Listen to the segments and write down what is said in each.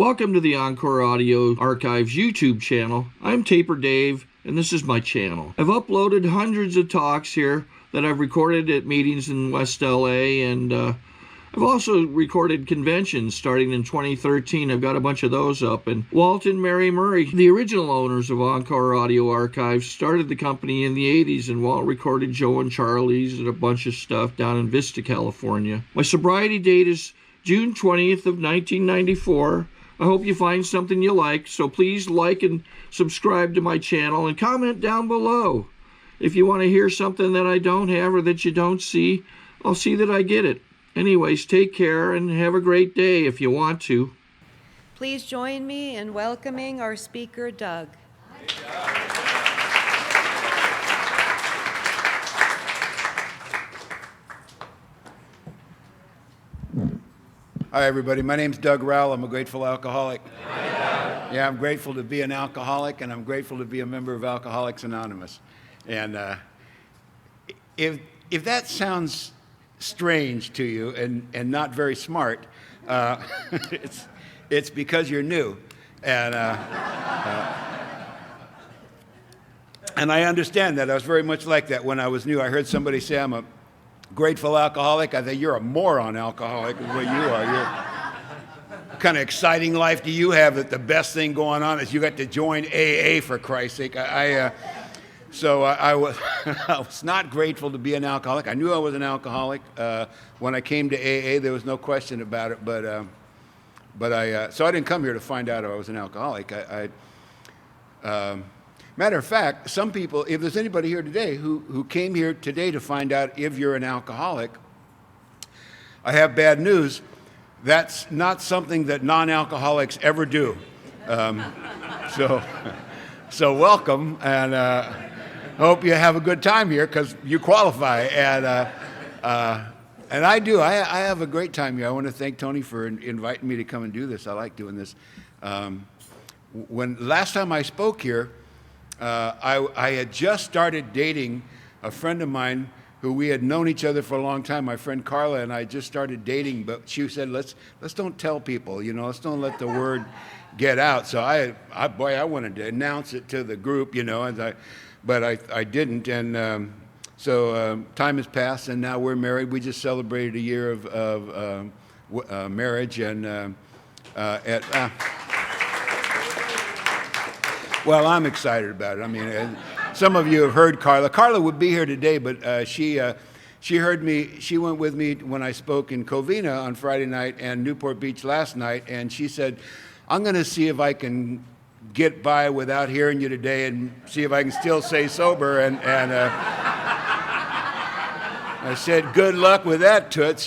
Welcome to the Encore Audio Archives YouTube channel. I'm Taper Dave, and this is my channel. I've uploaded hundreds of talks here that I've recorded at meetings in West LA, and I've also recorded conventions starting in 2013. I've got a bunch of those up. And Walt and Mary Murray, the original owners of Encore Audio Archives, started the company in the 80s, and Walt recorded Joe and Charlie's and a bunch of stuff down in Vista, California. My sobriety date is June 20th of 1994. I hope you find something you like, so please like and subscribe to my channel and comment down below. If you want to hear something that I don't have or that you don't see, I'll see that I get it. Anyways, take care and have a great day if you want to. Please join me in welcoming our speaker, Doug. Hi, everybody. My name's Doug Rowell. I'm a grateful alcoholic. Yeah, I'm grateful to be an alcoholic, and I'm grateful to be a member of Alcoholics Anonymous. And if that sounds strange to you and not very smart, it's because you're new. And I understand that. I was very much like that when I was new. I heard somebody say I'm a grateful alcoholic. I think you're a moron alcoholic is what you are. What kind of exciting life do you have that the best thing going on is you got to join AA, for Christ's sake? So I was not grateful to be an alcoholic. I knew I was an alcoholic. When I came to AA, there was no question about it. So I didn't come here to find out I was an alcoholic. Matter of fact, some people, if there's anybody here today who came here today to find out if you're an alcoholic, I have bad news. That's not something that non-alcoholics ever do. So welcome, and hope you have a good time here because you qualify. And I do. I have a great time here. I want to thank Tony for inviting me to come and do this. I like doing this. When last time I spoke here, I had just started dating a friend of mine who we had known each other for a long time. My friend Carla and I just started dating, but she said, let's don't tell people, let's don't let the word get out. So I wanted to announce it to the group, but I didn't. And so time has passed, and now we're married. We just celebrated a year of marriage, and well, I'm excited about it. I mean, some of you have heard Carla. Carla would be here today, but she heard me. She went with me when I spoke in Covina on Friday night and Newport Beach last night, and she said, I'm going to see if I can get by without hearing you today and see if I can still stay sober. And I said, good luck with that, Toots,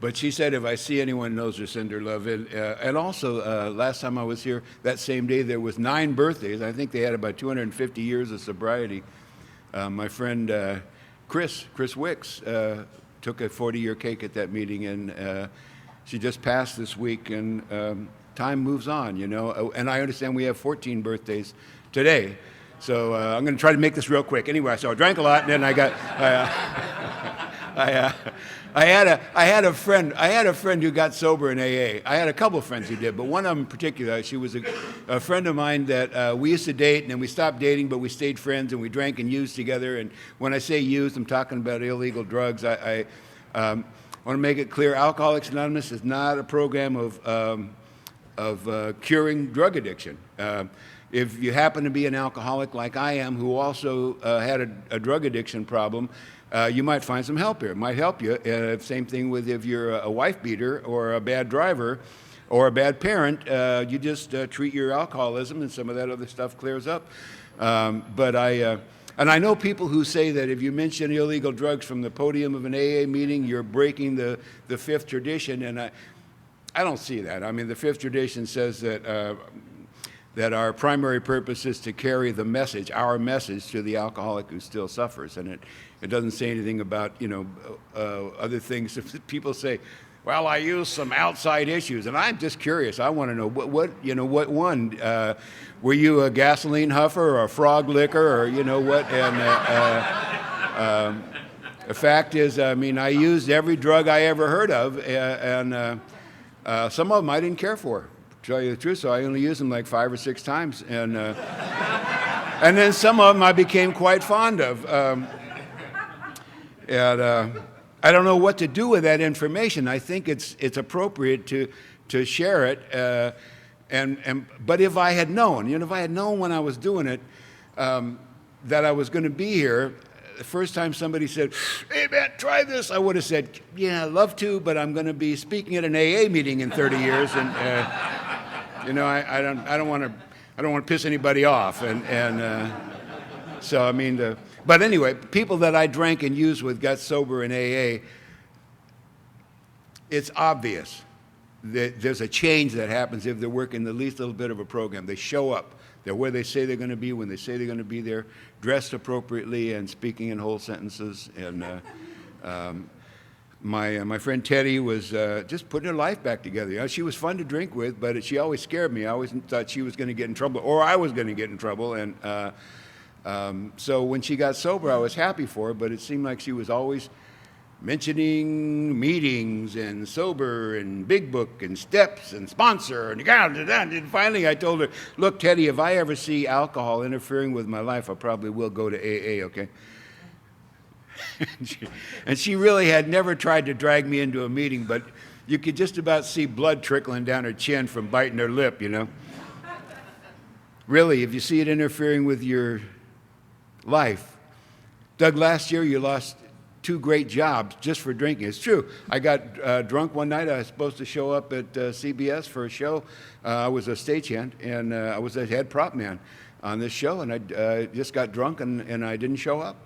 But she said, if I see anyone who knows her, send her love. And also, last time I was here, that same day, there was 9 birthdays. I think they had about 250 years of sobriety. My friend Chris Wicks took a 40-year cake at that meeting, and she just passed this week, and time moves on, And I understand we have 14 birthdays today. So I'm going to try to make this real quick. Anyway, so I drank a lot, and then I got... I had a friend who got sober in AA. I had a couple of friends who did, but one of them in particular, she was a friend of mine that we used to date, and then we stopped dating, but we stayed friends, and we drank and used together. And when I say used, I'm talking about illegal drugs. I want to make it clear, Alcoholics Anonymous is not a program of curing drug addiction. If you happen to be an alcoholic like I am, who also had a drug addiction problem, you might find some help here. It might help you. Same thing with if you're a wife beater or a bad driver or a bad parent, you just treat your alcoholism and some of that other stuff clears up. And I know people who say that if you mention illegal drugs from the podium of an AA meeting, you're breaking the fifth tradition, and I don't see that. I mean, the fifth tradition says that our primary purpose is to carry the message, our message, to the alcoholic who still suffers. And it doesn't say anything about, other things. If people say, well, I use some outside issues, and I'm just curious. I want to know what one. Were you a gasoline huffer or a frog licker or what? And The fact is, I mean, I used every drug I ever heard of, and some of them I didn't care for, to tell you the truth. So I only used them like 5 or 6 times, and then some of them I became quite fond of. I don't know what to do with that information. I think it's appropriate to share it. But if I had known, if I had known when I was doing it that I was going to be here, the first time somebody said, "Hey man, try this," I would have said, "Yeah, I'd love to, but I'm going to be speaking at an AA meeting in 30 years, and I don't want to piss anybody off." So I mean, but anyway, people that I drank and used with got sober in AA. It's obvious that there's a change that happens if they're working the least little bit of a program. They show up. They're where they say they're going to be when they say they're going to be there, dressed appropriately and speaking in whole sentences. And my friend Teddy was just putting her life back together. She was fun to drink with, but she always scared me. I always thought she was going to get in trouble, or I was going to get in trouble. And so when she got sober, I was happy for her, but it seemed like she was always mentioning meetings and sober and big book and steps and sponsor and finally I told her, "Look, Teddy, if I ever see alcohol interfering with my life, I probably will go to AA, okay?" and she really had never tried to drag me into a meeting, but you could just about see blood trickling down her chin from biting her lip, Really, if you see it interfering with your life. Doug, last year you lost 2 great jobs just for drinking. It's true. I got drunk one night. I was supposed to show up at CBS for a show. I was a stagehand, and I was a head prop man on this show, and I just got drunk, and I didn't show up.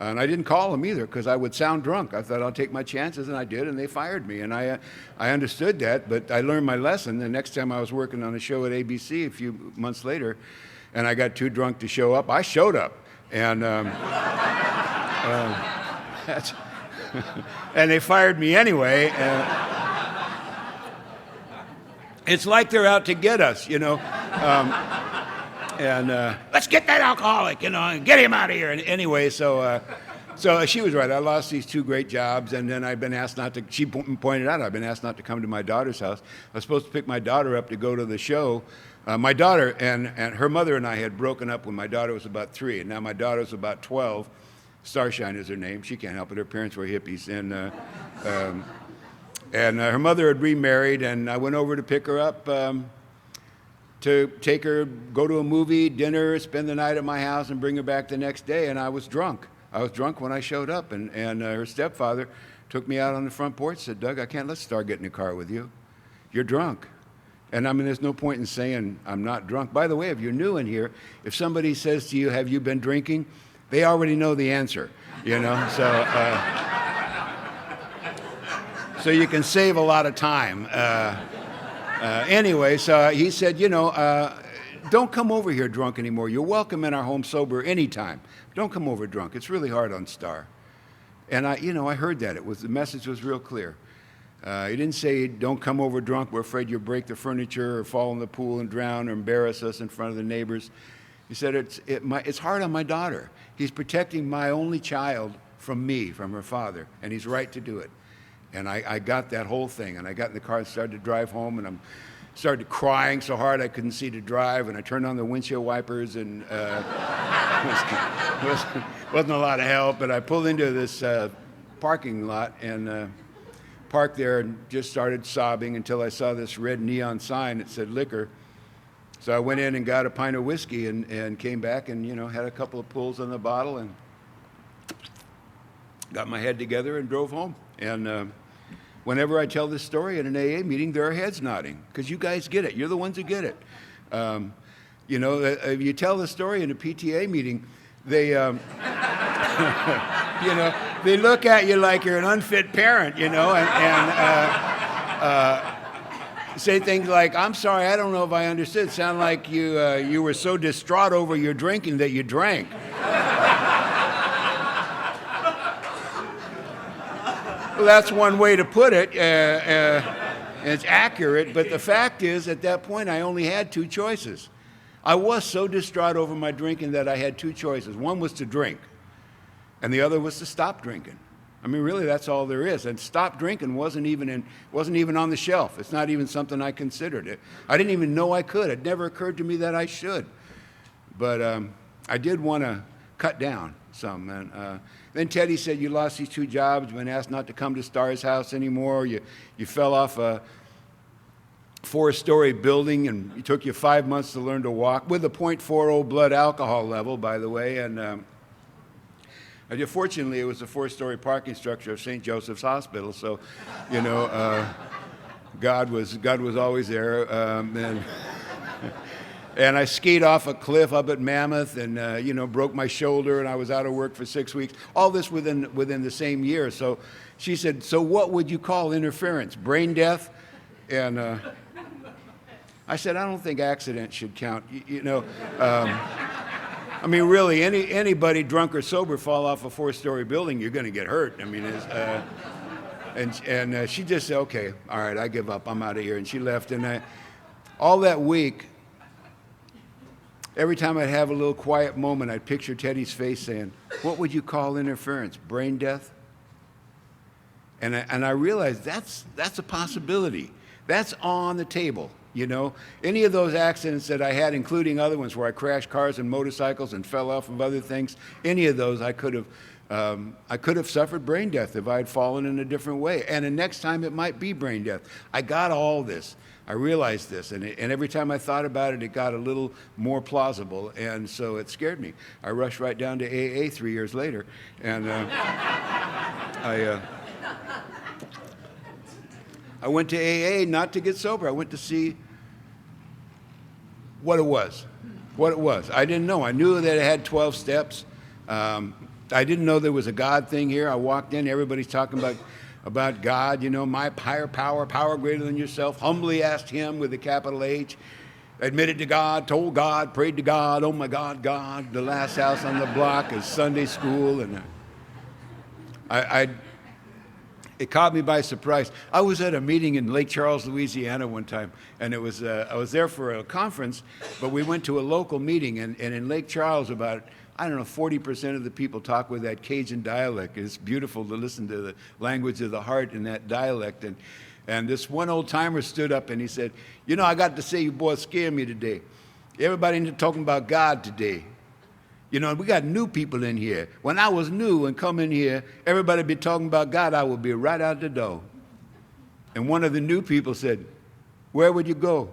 And I didn't call them either because I would sound drunk. I thought I'll take my chances, and I did, and they fired me. And I understood that, but I learned my lesson. The next time I was working on a show at ABC a few months later, and I got too drunk to show up, I showed up. And and they fired me anyway. It's like they're out to get us, let's get that alcoholic, and get him out of here. And anyway, so she was right. I lost these 2 great jobs, and then I've been asked not to. She pointed out I've been asked not to come to my daughter's house. I was supposed to pick my daughter up to go to the show. My daughter and her mother and I had broken up when my daughter was about 3, and now my daughter's about 12. Starshine is her name. She can't help it. Her parents were hippies, and her mother had remarried, and I went over to pick her up to take her, go to a movie, dinner, spend the night at my house, and bring her back the next day. And I was drunk. I was drunk when I showed up, and her stepfather took me out on the front porch, said, "Doug, I can't let Star get in the car with you. You're drunk." And I mean, there's no point in saying I'm not drunk. By the way, if you're new in here, if somebody says to you, "Have you been drinking?" they already know the answer, So you can save a lot of time. Anyway, so he said, "Don't come over here drunk anymore. You're welcome in our home sober anytime. Don't come over drunk. It's really hard on Star." And I heard that. The message was real clear. He didn't say, "Don't come over drunk. We're afraid you'll break the furniture or fall in the pool and drown or embarrass us in front of the neighbors." He said, it's hard on my daughter. He's protecting my only child from me, from her father, and he's right to do it. And I got that whole thing, and I got in the car and started to drive home, and I started crying so hard I couldn't see to drive, and I turned on the windshield wipers, and wasn't a lot of help, but I pulled into this parking lot and parked there and just started sobbing until I saw this red neon sign that said liquor. So I went in and got a pint of whiskey and came back and, had a couple of pulls on the bottle and got my head together and drove home. And whenever I tell this story at an AA meeting, there are heads nodding because you guys get it. You're the ones who get it. If you tell the story in a PTA meeting, they, they look at you like you're an unfit parent, and say things like, "I'm sorry, I don't know if I understood. It sounded like you were so distraught over your drinking that you drank." Well, that's one way to put it. It's accurate, but the fact is, at that point, I only had 2 choices. I was so distraught over my drinking that I had 2 choices. One was to drink, and the other was to stop drinking. I mean, really, that's all there is. And stop drinking wasn't even on the shelf. It's not even something I considered. I didn't even know I could. It never occurred to me that I should. But I did want to cut down some. And then Teddy said, you lost these 2 jobs, been asked not to come to Star's house anymore. You fell off a 4-story building, and it took you 5 months to learn to walk with a .40 blood alcohol level, by the way. And fortunately, it was a 4-story parking structure of St. Joseph's Hospital, so, you know, God was always there. And I skied off a cliff up at Mammoth, and you know, broke my shoulder, and I was out of work for 6 weeks. All this within the same year. So she said, "So what would you call interference? Brain death?" And I said, "I don't think accident should count. You know." I mean, really, anybody drunk or sober fall off a 4-story building, you're going to get hurt. I mean, and she just said, "Okay, all right, I give up. I'm out of here." And she left. And all that week, every time I'd have a little quiet moment, I'd picture Teddy's face saying, "What would you call interference? Brain death?" And I realized that's a possibility. That's on the table. You know, any of those accidents that I had, including other ones where I crashed cars and motorcycles and fell off of other things, any of those I could have suffered brain death if I had fallen in a different way. And the next time it might be brain death. I got all this. I realized this, and every time I thought about it, it got a little more plausible, and so it scared me. I rushed right down to AA 3 years later, and I went to AA not to get sober. I went to see what it was. I didn't know. I knew that it had 12 steps. I didn't know there was a God thing here. I walked in, everybody's talking about God, you know, my higher power, power greater than yourself. Humbly asked him with a capital H. Admitted to God, told God, prayed to God. Oh my God, God. The last house on the block is Sunday school. And it caught me by surprise. I was at a meeting in Lake Charles, Louisiana one time, and it was I was there for a conference, but we went to a local meeting, and in Lake Charles, about, I don't know, 40% of the people talk with that Cajun dialect. It's beautiful to listen to the language of the heart in that dialect. And this one old timer stood up and he said, "You know, I got to say, you boys scared me today. Everybody talking about God today. You know, we got new people in here. When I was new and come in here, everybody be talking about God, I would be right out the door." And one of the new people said, "Where would you go?"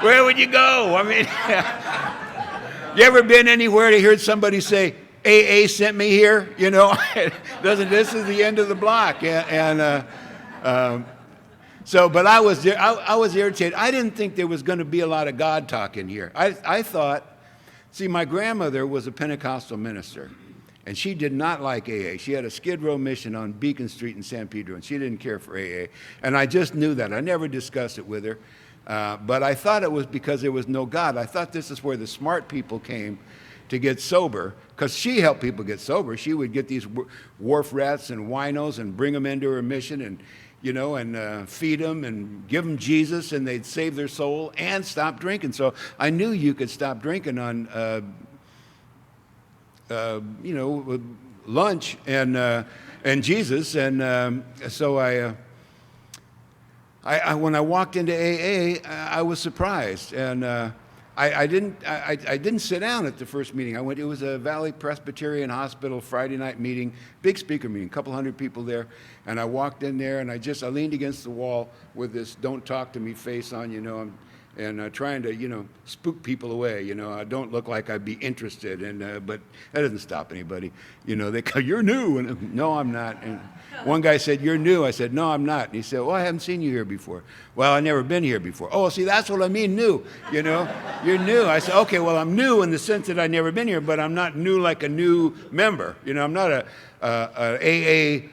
Where would you go? I mean, you ever been anywhere to hear somebody say, "AA sent me here"? You know, this is the end of the block. So, but I was irritated. I didn't think there was going to be a lot of God talk in here. I thought, see, my grandmother was a Pentecostal minister, and she did not like AA. She had a Skid Row mission on Beacon Street in San Pedro, and she didn't care for AA. And I just knew that. I never discussed it with her. But I thought it was because there was no God. I thought this is where the smart people came to get sober, because she helped people get sober. She would get these wharf rats and winos and bring them into her mission, and you know, and feed them and give them Jesus, and they'd save their soul and stop drinking. So I knew you could stop drinking on, you know, lunch and Jesus. And so when I walked into AA, I was surprised, and I didn't sit down at the first meeting. It was a Valley Presbyterian Hospital Friday night meeting, big speaker meeting, a couple hundred people there. And I walked in there, and I leaned against the wall with this "don't talk to me" face on, you know, and trying to, you know, spook people away. You know, I don't look like I'd be interested, and but that doesn't stop anybody. You know, they go, "You're new," and no, I'm not. And one guy said, "You're new." I said, "No, I'm not." And he said, "Well, I haven't seen you here before." "Well, I've never been here before." "Oh, see, that's what I mean, new. You know, you're new." I said, "Okay, well, I'm new in the sense that I've never been here, but I'm not new like a new member. You know, I'm not a AA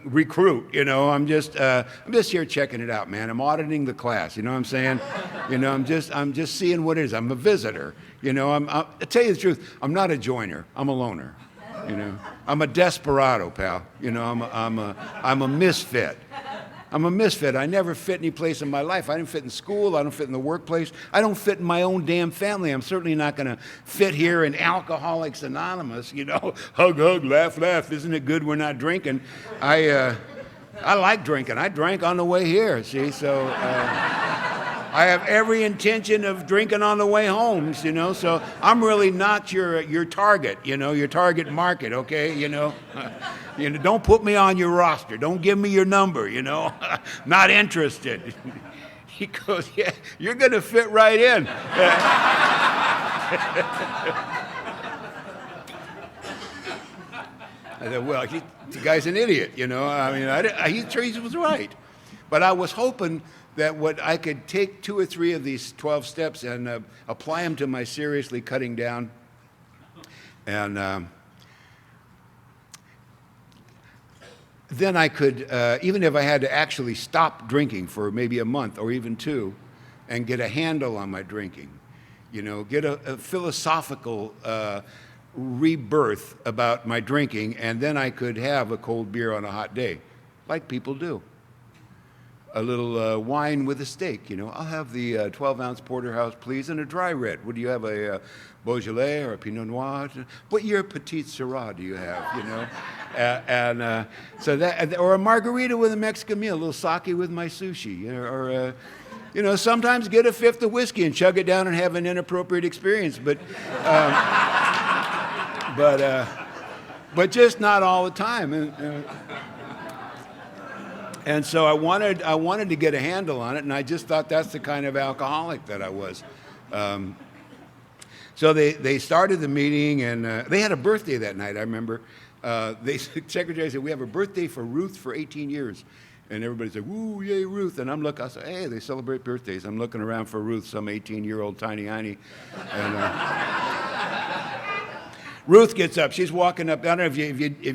recruit. You know, I'm just here checking it out, man. I'm auditing the class. You know what I'm saying? You know, I'm just seeing what it is. I'm a visitor. You know, I'll tell you the truth. I'm not a joiner. I'm a loner. You know, I'm a desperado, pal. You know, I'm a misfit. I'm a misfit. I never fit any place in my life. I didn't fit in school. I don't fit in the workplace. I don't fit in my own damn family. I'm certainly not going to fit here in Alcoholics Anonymous, you know. Hug, hug, laugh, laugh. Isn't it good we're not drinking? I like drinking. I drank on the way here, see, so I have every intention of drinking on the way home, you know, so I'm really not your target, you know, your target market, okay, you know. You know, don't put me on your roster. Don't give me your number, you know. Not interested. He goes, yeah, you're going to fit right in. I said, well, the guy's an idiot, you know. I mean, he was right. But I was hoping that I could take 2 or 3 of these 12 steps and apply them to my seriously cutting down. And then I could, even if I had to actually stop drinking for maybe a month or even 2 and get a handle on my drinking, you know, get a philosophical rebirth about my drinking, and then I could have a cold beer on a hot day, like people do. A little wine with a steak, you know. I'll have the 12-ounce porterhouse, please, and a dry red. Would you have a Beaujolais or a Pinot Noir? What your Petite Syrah do you have, you know? So that, or a margarita with a Mexican meal, a little sake with my sushi, or you know, sometimes get a 5th of whiskey and chug it down and have an inappropriate experience, but just not all the time. And so I wanted to get a handle on it, and I just thought that's the kind of alcoholic that I was. So they started the meeting, and they had a birthday that night, I remember. The secretary said, we have a birthday for Ruth for 18 years. And everybody said, woo, yay, Ruth. And I said, hey, they celebrate birthdays. I'm looking around for Ruth, some 18-year-old tiny hiney. And Ruth gets up. She's walking up. I don't know if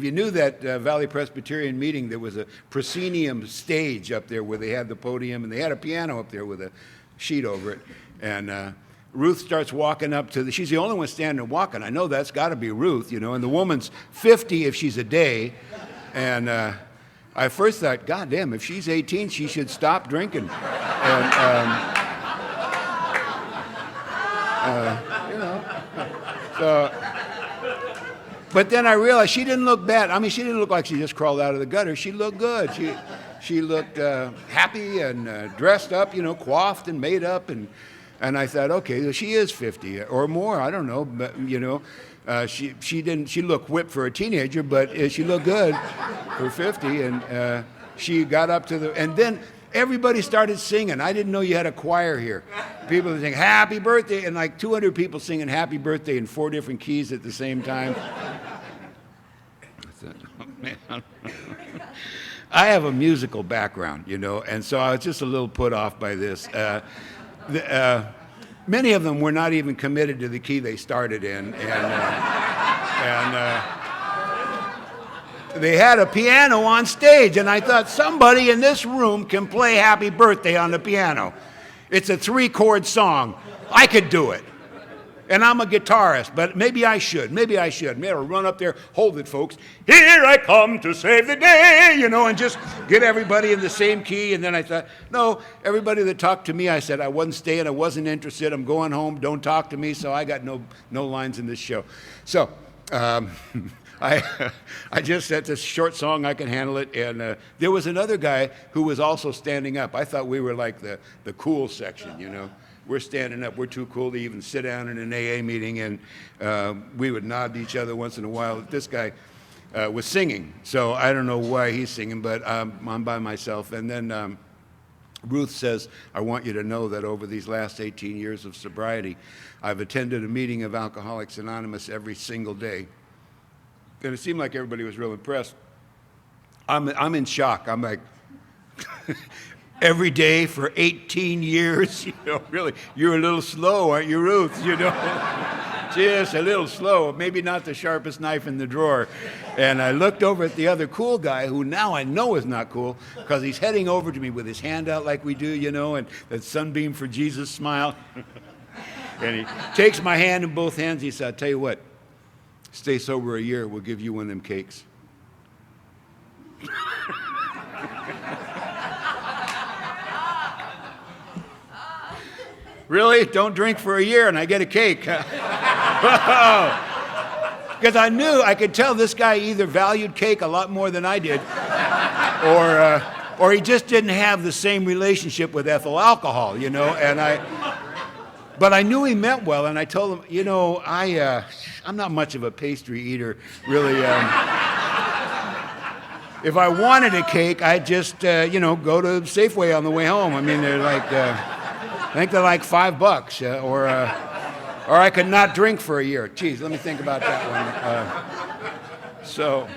you knew that Valley Presbyterian meeting, there was a proscenium stage up there where they had the podium, and they had a piano up there with a sheet over it. And Ruth starts walking up she's the only one standing and walking. I know that's got to be Ruth, you know, and the woman's 50 if she's a day. And I first thought, God damn, if she's 18, she should stop drinking. And, you know, so... But then I realized she didn't look bad. I mean, she didn't look like she just crawled out of the gutter. She looked good. She looked happy and dressed up, you know, coiffed and made up. And I thought, okay, she is 50 or more. I don't know. But, you know, she looked whipped for a teenager, but she looked good for 50. And she got up to and then everybody started singing. I didn't know you had a choir here. People were saying, happy birthday, and like 200 people singing happy birthday in 4 different keys at the same time. I thought, oh, man. I have a musical background, you know, and so I was just a little put off by this. Many of them were not even committed to the key they started in, and they had a piano on stage, and I thought somebody in this room can play Happy Birthday on the piano. It's a 3-chord song. I could do it. And I'm a guitarist, but maybe I should. Maybe I run up there, hold it, folks. Here I come to save the day, you know, and just get everybody in the same key. And then I thought, no, everybody that talked to me, I said I wasn't staying, I wasn't interested, I'm going home, don't talk to me, so I got no lines in this show. So, I just said it's a short song, I can handle it. And there was another guy who was also standing up. I thought we were like the cool section, you know. We're standing up. We're too cool to even sit down in an AA meeting. And we would nod to each other once in a while. This guy was singing. So I don't know why he's singing, but I'm by myself. And then Ruth says, I want you to know that over these last 18 years of sobriety, I've attended a meeting of Alcoholics Anonymous every single day. And it seemed like everybody was real impressed. I'm in shock. I'm like, every day for 18 years, you know, really, you're a little slow, aren't you, Ruth? You know, just a little slow. Maybe not the sharpest knife in the drawer. And I looked over at the other cool guy, who now I know is not cool, because he's heading over to me with his hand out like we do, you know, and that Sunbeam for Jesus smile. And he takes my hand in both hands. He said, I'll tell you what. Stay sober a year, we'll give you one of them cakes. Really? Don't drink for a year and I get a cake. Because I knew, I could tell this guy either valued cake a lot more than I did, or he just didn't have the same relationship with ethyl alcohol, you know. But I knew he meant well, and I told him, you know, I'm not much of a pastry eater, really. If I wanted a cake, I'd just, you know, go to Safeway on the way home. I mean, they're like, I think they're like $5, or I could not drink for a year. Geez, let me think about that one.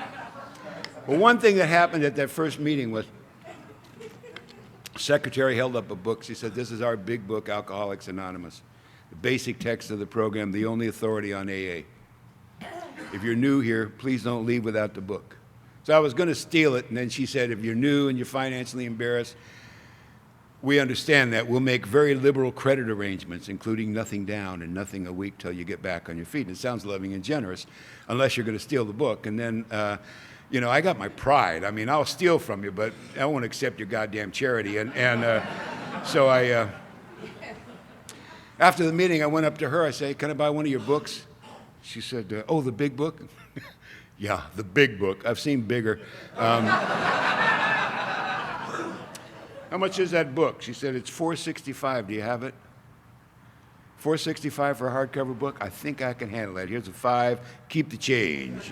Well, one thing that happened at that first meeting was, the secretary held up a book. She said, "This is our big book, Alcoholics Anonymous. The basic text of the program, the only authority on AA. If you're new here, please don't leave without the book." So I was going to steal it, and then she said, "If you're new and you're financially embarrassed, we understand that. We'll make very liberal credit arrangements, including nothing down and nothing a week till you get back on your feet." And it sounds loving and generous, unless you're going to steal the book. And then, you know, I got my pride. I mean, I'll steal from you, but I won't accept your goddamn charity. So I, after the meeting, I went up to her. I said, "Can I buy one of your books?" She said, "Oh, the big book?" Yeah, the big book. I've seen bigger. "How much is that book?" She said, "It's $4.65. Do you have it?" $4.65 for a hardcover book? I think I can handle that. Here's a $5. Keep the change.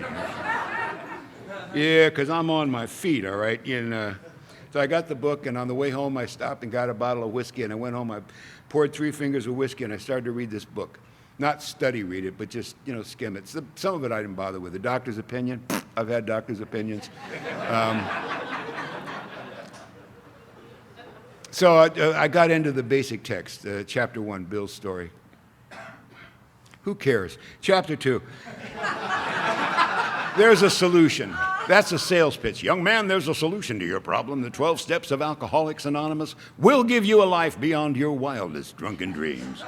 Yeah, because I'm on my feet, all right? And, so I got the book, and on the way home, I stopped and got a bottle of whiskey, and I went home. I poured 3 fingers of whiskey, and I started to read this book. Not study read it, but just, you know, skim it. Some of it I didn't bother with. The doctor's opinion, I've had doctor's opinions. So I got into the basic text, chapter 1, Bill's story. Who cares? Chapter 2. There's a solution. That's a sales pitch. "Young man, there's a solution to your problem. The 12 steps of Alcoholics Anonymous will give you a life beyond your wildest drunken dreams."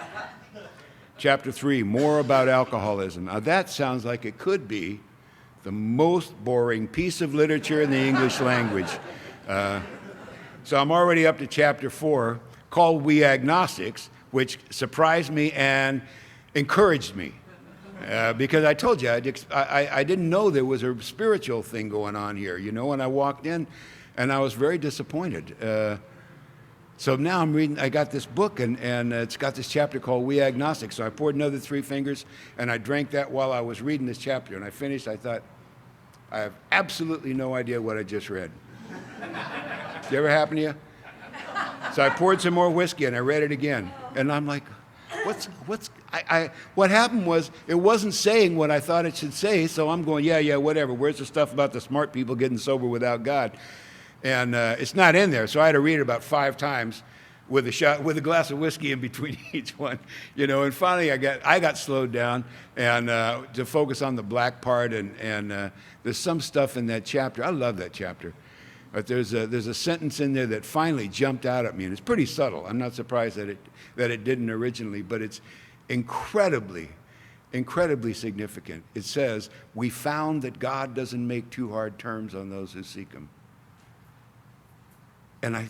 Chapter 3, more about alcoholism. Now that sounds like it could be the most boring piece of literature in the English language. So I'm already up to chapter 4, called We Agnostics, which surprised me and encouraged me. Because I told you, I didn't know there was a spiritual thing going on here, you know, when I walked in, and I was very disappointed. So now I'm reading, I got this book, and it's got this chapter called We Agnostics. So I poured another 3 fingers, and I drank that while I was reading this chapter. And I finished, I thought, I have absolutely no idea what I just read. Did it ever happen to you? So I poured some more whiskey, and I read it again. And I'm like, what happened was, it wasn't saying what I thought it should say, so I'm going, yeah, whatever. Where's the stuff about the smart people getting sober without God? And it's not in there, so I had to read it about 5 times with a glass of whiskey in between each one, you know. And finally, I got slowed down and to focus on the black part. And there's some stuff in that chapter. I love that chapter, but there's a sentence in there that finally jumped out at me, and it's pretty subtle. I'm not surprised that it didn't originally, but it's incredibly significant. It says, "We found that God doesn't make too hard terms on those who seek Him." And I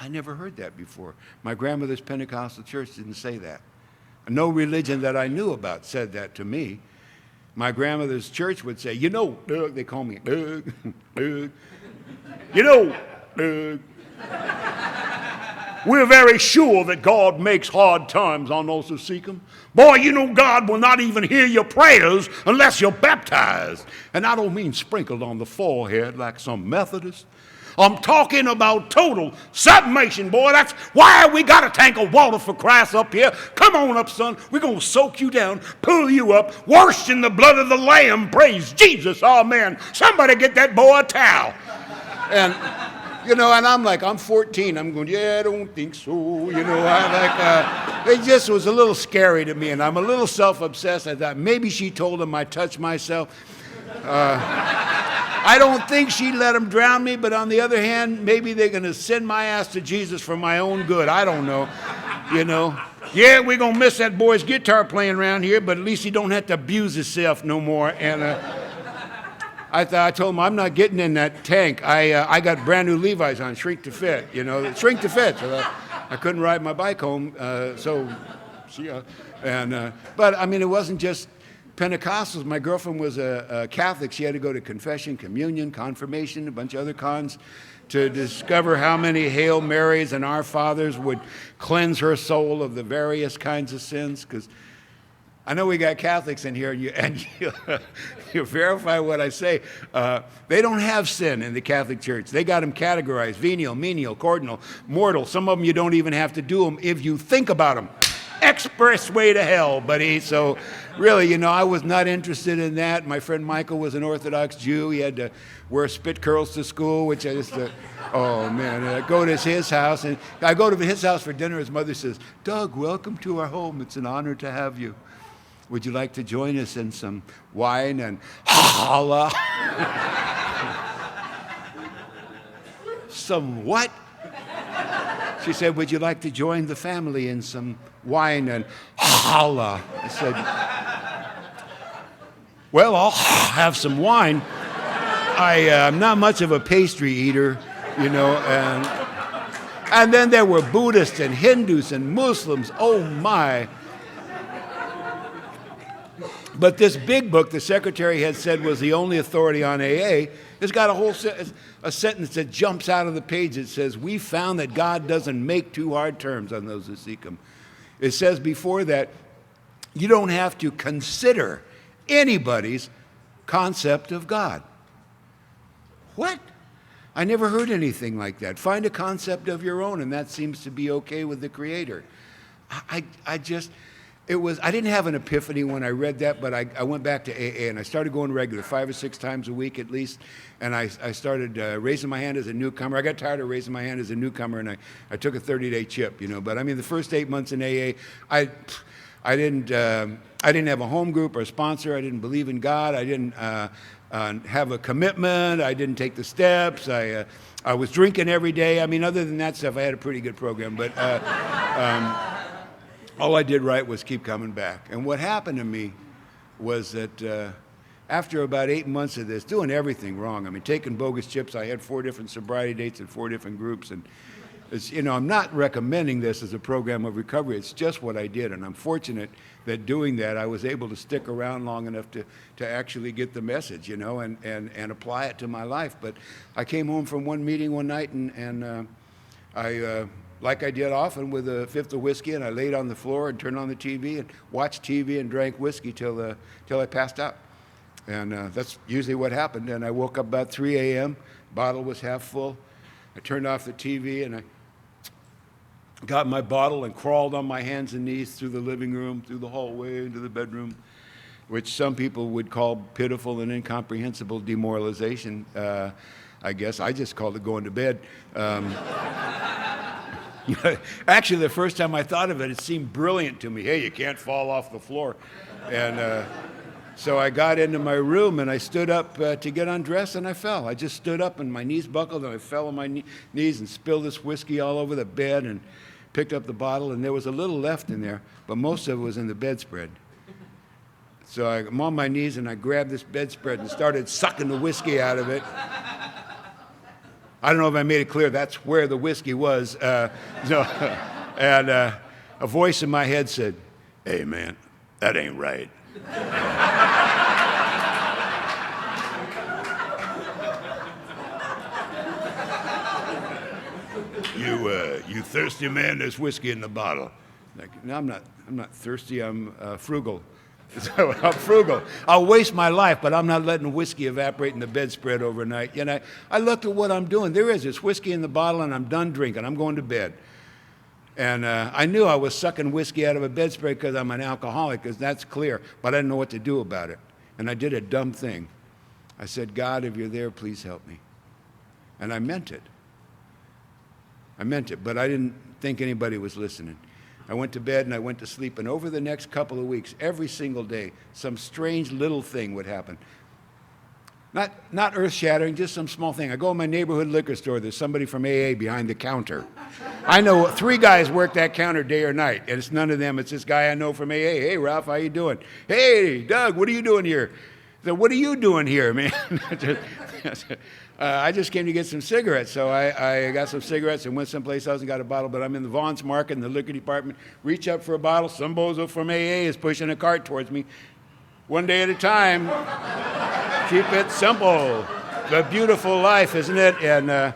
never heard that before. My grandmother's Pentecostal church didn't say that. No religion that I knew about said that to me. My grandmother's church would say, "You know, Doug," they call me Doug, Doug. "You know, Doug, we're very sure that God makes hard times on those who seek Him. Boy, you know God will not even hear your prayers unless you're baptized." And I don't mean sprinkled on the forehead like some Methodist. I'm talking about total submersion, boy. That's why we got a tank of water for Christ up here. Come on up, son. We're going to soak you down, pull you up, washed in the blood of the Lamb. Praise Jesus. Amen. Somebody get that boy a towel. And, you know, and I'm like, I'm 14. I'm going, "Yeah, I don't think so." You know, it just was a little scary to me. And I'm a little self-obsessed. I thought maybe she told him I touched myself. I don't think she'd let them drown me, but on the other hand, maybe they're going to send my ass to Jesus for my own good. I don't know, you know. Yeah, we're going to miss that boy's guitar playing around here, but at least he don't have to abuse himself no more. And I told him, I'm not getting in that tank. I got brand new Levi's on, shrink to fit, you know, shrink to fit. So I couldn't ride my bike home, so see ya. But I mean, it wasn't just Pentecostals. My girlfriend was a Catholic. She had to go to confession, communion, confirmation, a bunch of other cons to discover how many Hail Marys and Our Fathers would cleanse her soul of the various kinds of sins. Because I know we got Catholics in here, and you verify what I say. They don't have sin in the Catholic Church. They got them categorized: venial, menial, cardinal, mortal. Some of them you don't even have to do them if you think about them. Express way to hell, buddy. So really, I was not interested in that. My friend Michael was an Orthodox Jew. He had to wear spit curls to school, which I just, oh man, I go to his house, and I go to his house for dinner. His mother says, "Doug, welcome to our home. It's an honor to have you. Would you like to join us in some wine and holla?" Some what? She said, "Would you like to join the family in some wine and holla?" I said, "Well, I'll have some wine. I'm not much of a pastry eater, and then there were Buddhists and Hindus and Muslims. Oh my. But this big book the secretary had said was the only authority on AA, it's got a sentence that jumps out of the page. It says, "We found that God doesn't make too hard terms on those who seek him." It says before that, you don't have to consider anybody's concept of God. What? I never heard anything like that. Find a concept of your own, and that seems to be okay with the Creator. I didn't have an epiphany when I read that, but I went back to AA, and I started going regular, 5 or 6 times a week at least, and I started raising my hand as a newcomer. I got tired of raising my hand as a newcomer, and I took a 30-day chip, But I mean, the first 8 months in AA, I didn't have a home group or a sponsor. I didn't believe in God. I didn't have a commitment. I didn't take the steps. I was drinking every day. I mean, other than that stuff, I had a pretty good program, but all I did right was keep coming back. And what happened to me was that after about 8 months of this, doing everything wrong, I mean, taking bogus chips, I had 4 different sobriety dates in 4 different groups. And, I'm not recommending this as a program of recovery. It's just what I did. And I'm fortunate that doing that, I was able to stick around long enough to actually get the message, and apply it to my life. But I came home from one meeting one night, and I like I did often with a fifth of whiskey, and I laid on the floor and turned on the TV and watched TV and drank whiskey till I passed out. And that's usually what happened. And I woke up about 3 a.m., bottle was half full. I turned off the TV, and I got my bottle and crawled on my hands and knees through the living room, through the hallway, into the bedroom, which some people would call pitiful and incomprehensible demoralization. I guess I just called it going to bed. Actually, the first time I thought of it, it seemed brilliant to me. Hey, you can't fall off the floor. And so I got into my room, and I stood up to get undressed, and I fell. I just stood up, and my knees buckled, and I fell on my knees and spilled this whiskey all over the bed and picked up the bottle, and there was a little left in there, but most of it was in the bedspread. So I'm on my knees, and I grabbed this bedspread and started sucking the whiskey out of it. I don't know if I made it clear that's where the whiskey was. And a voice in my head said, "Hey, man, that ain't right." You thirsty man? There's whiskey in the bottle. Like, no, I'm not thirsty. I'm frugal. So I'm frugal. I'll waste my life, but I'm not letting whiskey evaporate in the bedspread overnight. I looked at what I'm doing. There's whiskey in the bottle, and I'm done drinking. I'm going to bed. And I knew I was sucking whiskey out of a bedspread because I'm an alcoholic, because that's clear, but I didn't know what to do about it. And I did a dumb thing. I said, "God, if you're there, please help me." And I meant it. But I didn't think anybody was listening. I went to bed and I went to sleep, and over the next couple of weeks, every single day, some strange little thing would happen. Not earth-shattering, just some small thing. I go in my neighborhood liquor store, there's somebody from AA behind the counter. I know 3 guys work that counter day or night, and it's none of them. It's this guy I know from AA. "Hey, Ralph, how you doing?" "Hey, Doug, what are you doing here?" I said, what are you doing here, man? I just came to get some cigarettes. So I got some cigarettes and went someplace else and got a bottle. But I'm in the Vaughn's Market in the liquor department. Reach up for a bottle. Some bozo from AA is pushing a cart towards me. One day at a time. Keep it simple. The beautiful life, isn't it? And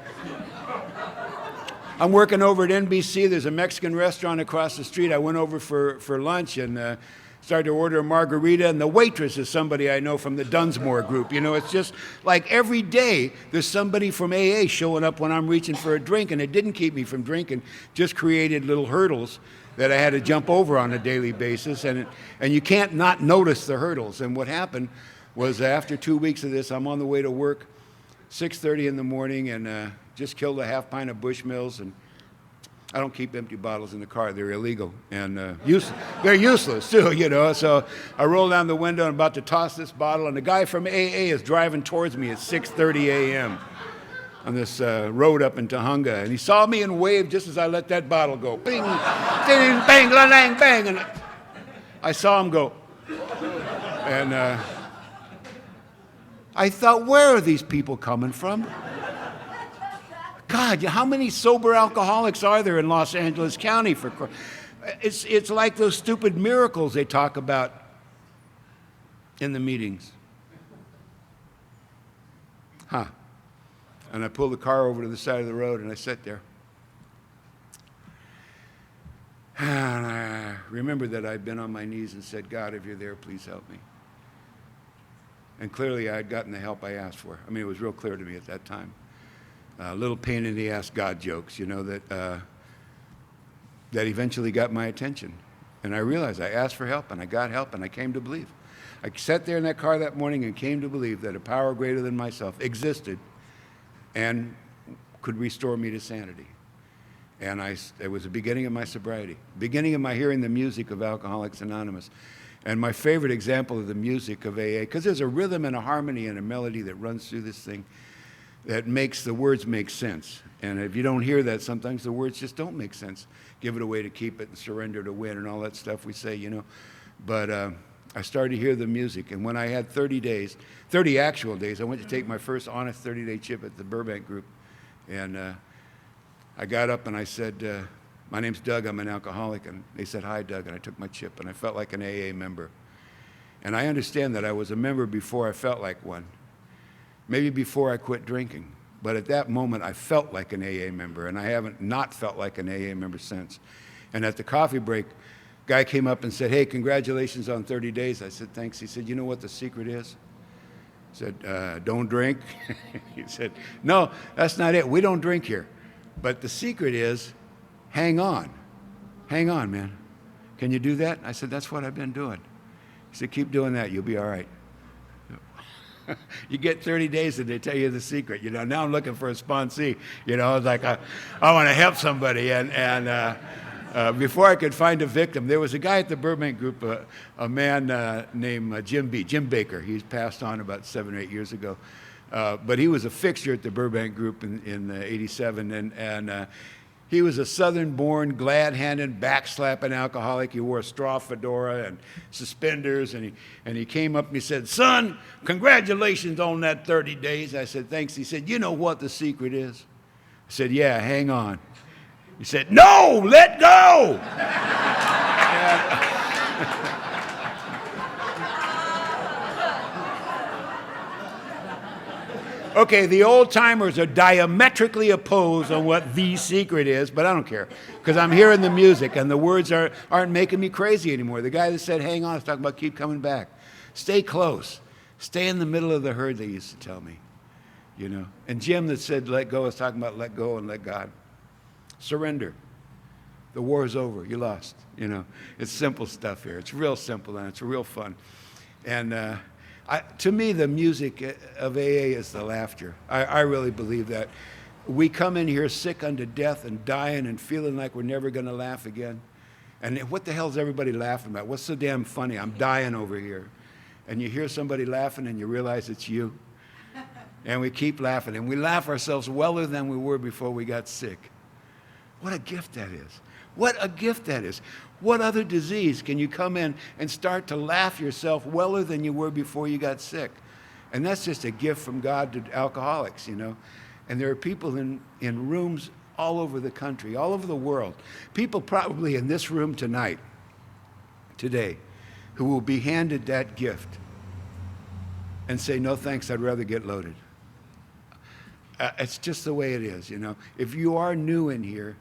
I'm working over at NBC. There's a Mexican restaurant across the street. I went over for lunch and started to order a margarita, and the waitress is somebody I know from the Dunsmore group. You know, it's just like every day there's somebody from AA showing up when I'm reaching for a drink, and it didn't keep me from drinking, just created little hurdles that I had to jump over on a daily basis, and you can't not notice the hurdles. And what happened was after 2 weeks of this, I'm on the way to work, 6:30 in the morning, and just killed a half pint of Bushmills, and I don't keep empty bottles in the car. They're illegal, and they're useless, too, you know. So I roll down the window and I'm about to toss this bottle, and the guy from AA is driving towards me at 6:30 a.m. on this road up in Tahunga. And he saw me and waved just as I let that bottle go. Bing, ding, bang, la, lang, bang. And I saw him go. And I thought, where are these people coming from? God, how many sober alcoholics are there in Los Angeles County? It's like those stupid miracles they talk about in the meetings. And I pulled the car over to the side of the road and I sat there. And I remembered that I'd been on my knees and said, God, if you're there, please help me. And clearly I had gotten the help I asked for. I mean, it was real clear to me at that time. Little pain in the ass God jokes, you know, that eventually got my attention. And I realized I asked for help, and I got help, and I came to believe. I sat there in that car that morning and came to believe that a power greater than myself existed and could restore me to sanity. And it was the beginning of my sobriety, beginning of my hearing the music of Alcoholics Anonymous. And my favorite example of the music of AA, because there's a rhythm and a harmony and a melody that runs through this thing that makes the words make sense. And if you don't hear that, sometimes the words just don't make sense. Give it away to keep it and surrender to win and all that stuff we say, you know. But I started to hear the music. And when I had 30 actual days, I went to take my first honest 30-day chip at the Burbank group. And I got up and I said, my name's Doug, I'm an alcoholic. And they said, hi, Doug. And I took my chip and I felt like an AA member. And I understand that I was a member before I felt like one. Maybe before I quit drinking. But at that moment, I felt like an AA member, and I haven't not felt like an AA member since. And at the coffee break, guy came up and said, hey, congratulations on 30 days. I said, thanks. He said, you know what the secret is? I said, don't drink. He said, no, that's not it. We don't drink here. But the secret is, hang on. Hang on, man. Can you do that? I said, that's what I've been doing. He said, keep doing that. You'll be all right. You get 30 days and they tell you the secret. You know, now I'm looking for a sponsee. You know, it's like I want to help somebody. And before I could find a victim, there was a guy at the Burbank group, a man named Jim Baker. He's passed on about 7 or 8 years ago. But he was a fixture at the Burbank group in 87. And he was a Southern-born, glad-handed, backslapping alcoholic. He wore a straw fedora and suspenders, and he came up and he said, son, congratulations on that 30 days. I said, thanks. He said, you know what the secret is? I said, yeah, hang on. He said, no, let go. Okay, the old-timers are diametrically opposed on what the secret is, but I don't care, because I'm hearing the music, and the words aren't making me crazy anymore. The guy that said, hang on, is talking about keep coming back. Stay close. Stay in the middle of the herd, they used to tell me, you know. And Jim that said let go is talking about let go and let God. Surrender. The war is over. You lost, you know. It's simple stuff here. It's real simple, and it's real fun. And to me, the music of AA is the laughter. I really believe that. We come in here sick unto death and dying and feeling like we're never going to laugh again. And what the hell is everybody laughing about? What's so damn funny? I'm dying over here. And you hear somebody laughing and you realize it's you. And we keep laughing. And we laugh ourselves weller than we were before we got sick. What a gift that is. What a gift that is. What other disease can you come in and start to laugh yourself weller than you were before you got sick? And that's just a gift from God to alcoholics, you know. And there are people in rooms all over the country, all over the world. People probably in this room tonight, today, who will be handed that gift and say, no thanks, I'd rather get loaded. It's just the way it is, you know. If you are new in here,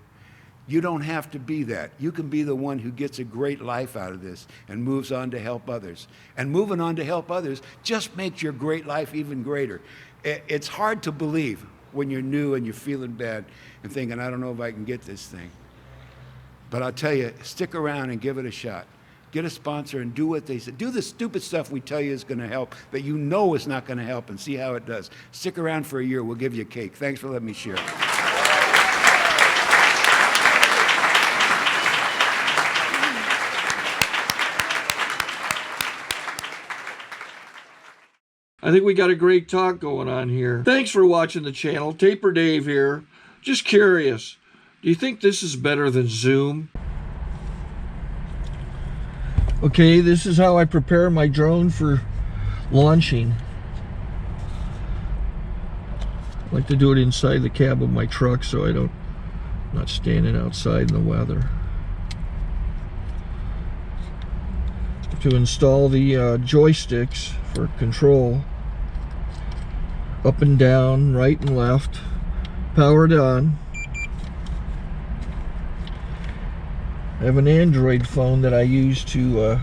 you don't have to be that. You can be the one who gets a great life out of this and moves on to help others. And moving on to help others just makes your great life even greater. It's hard to believe when you're new and you're feeling bad and thinking, I don't know if I can get this thing. But I'll tell you, stick around and give it a shot. Get a sponsor and do what they say. Do the stupid stuff we tell you is going to help that you know is not going to help, and see how it does. Stick around for a year. We'll give you a cake. Thanks for letting me share. I think we got a great talk going on here. Thanks for watching the channel. Taper Dave here. Just curious, do you think this is better than Zoom? Okay, this is how I prepare my drone for launching. I like to do it inside the cab of my truck so I'm not standing outside in the weather. To install the joysticks for control, up and down, right and left, powered on. I have an Android phone that I use to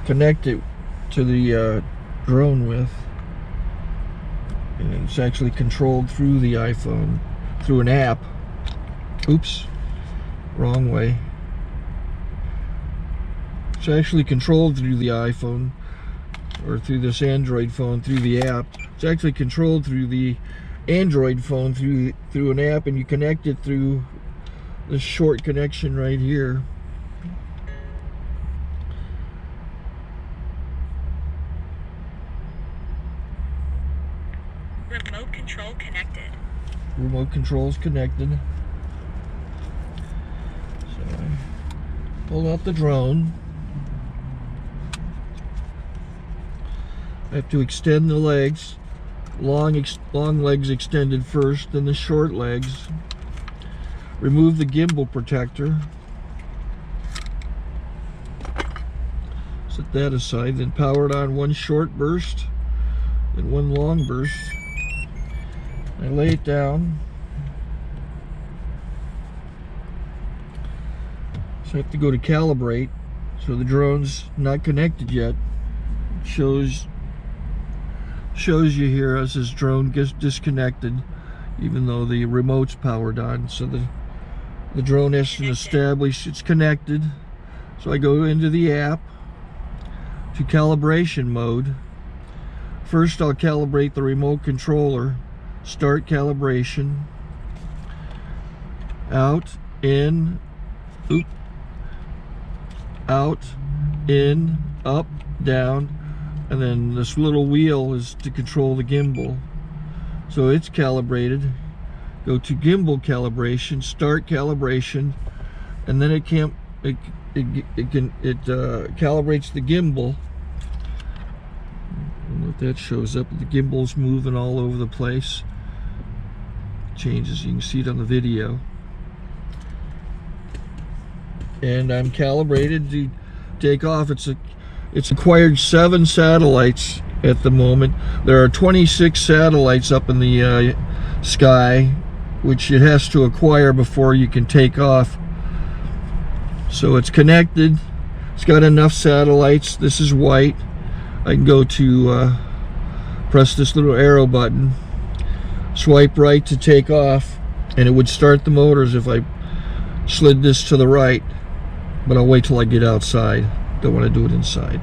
connect it to the drone with, and it's actually controlled through the iPhone, through an app. Oops, wrong way. It's actually controlled through the iPhone, or through this Android phone, through the app. It's actually controlled through the Android phone through an app, and you connect it through this short connection right here. Remote control connected. Remote control is connected. So I pull out the drone. I have to extend the legs. Long legs extended first, then the short legs. Remove the gimbal protector. Set that aside, then power it on one short burst, then one long burst. I lay it down. So I have to go to calibrate. So the drone's not connected yet. It shows you here as this drone gets disconnected, even though the remote's powered on. So the drone has to establish it's connected. So I go into the app to calibration mode. First I'll calibrate the remote controller. Start calibration. Out, in, oop, out, in, up, down, and then this little wheel is to control the gimbal. So it's calibrated. Go to gimbal calibration, start calibration, and then it calibrates the gimbal. I don't know if that shows up. The gimbal's moving all over the place. Changes, you can see it on the video. And I'm calibrated to take off. It's acquired 7 satellites at the moment. There are 26 satellites up in the sky, which it has to acquire before you can take off. So it's connected. It's got enough satellites. This is white. I can go to press this little arrow button, swipe right to take off, and it would start the motors if I slid this to the right. But I'll wait till I get outside. Don't want to do it inside.